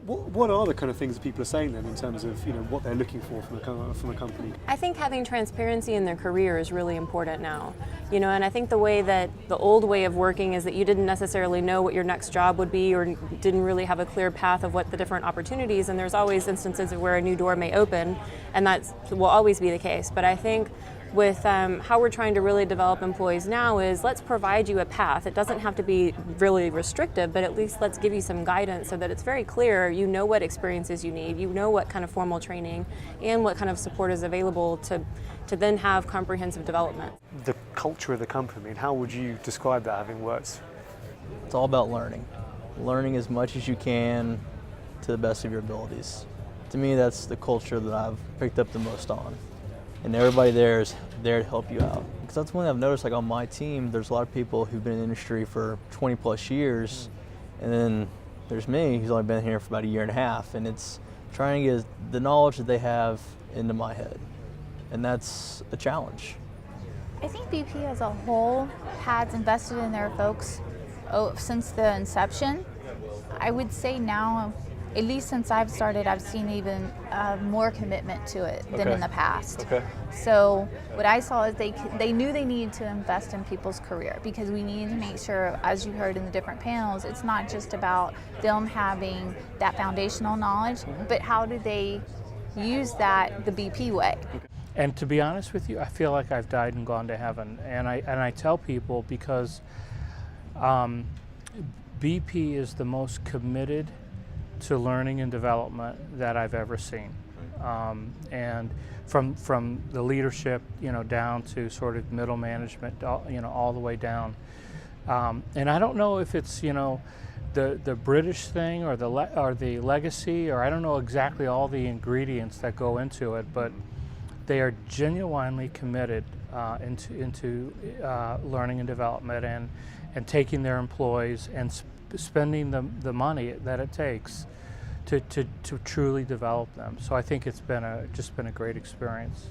What are the kind of things that people are saying then in terms of what they're looking for from a company? I think having transparency in their career is really important now. And I think the way that the old way of working is that you didn't necessarily know what your next job would be or didn't really have a clear path of what the different opportunities, and there's always instances of where a new door may open, and that will always be the case. But I think with how we're trying to really develop employees now is let's provide you a path. It doesn't have to be really restrictive, but at least let's give you some guidance so that it's very clear you know what experiences you need, you know what kind of formal training and what kind of support is available to then have comprehensive development. The culture of the company, I mean, how would you describe that, having worked? It's all about learning. Learning as much as you can to the best of your abilities. To me, that's the culture that I've picked up the most on. And everybody there is there to help you out. Because that's one thing I've noticed, like on my team, there's a lot of people who've been in the industry for 20 plus years, and then there's me who's only been here for about a year and a half, and it's trying to get the knowledge that they have into my head. And that's a challenge. I think BP as a whole has invested in their folks since the inception. I would say now, at least since I've started, I've seen even more commitment to it than in the past. Okay. So what I saw is they knew they needed to invest in people's career, because we needed to make sure, as you heard in the different panels, it's not just about them having that foundational knowledge, but how do they use that the BP way. And to be honest with you, I feel like I've died and gone to heaven. And I tell people because BP is the most committed to learning and development that I've ever seen. And from the leadership, down to sort of middle management, all the way down. And I don't know if it's, the British thing or the legacy, or I don't know exactly all the ingredients that go into it, but they are genuinely committed into learning and development and taking their employees and spending the money that it takes to truly develop them. So I think it's been just been a great experience.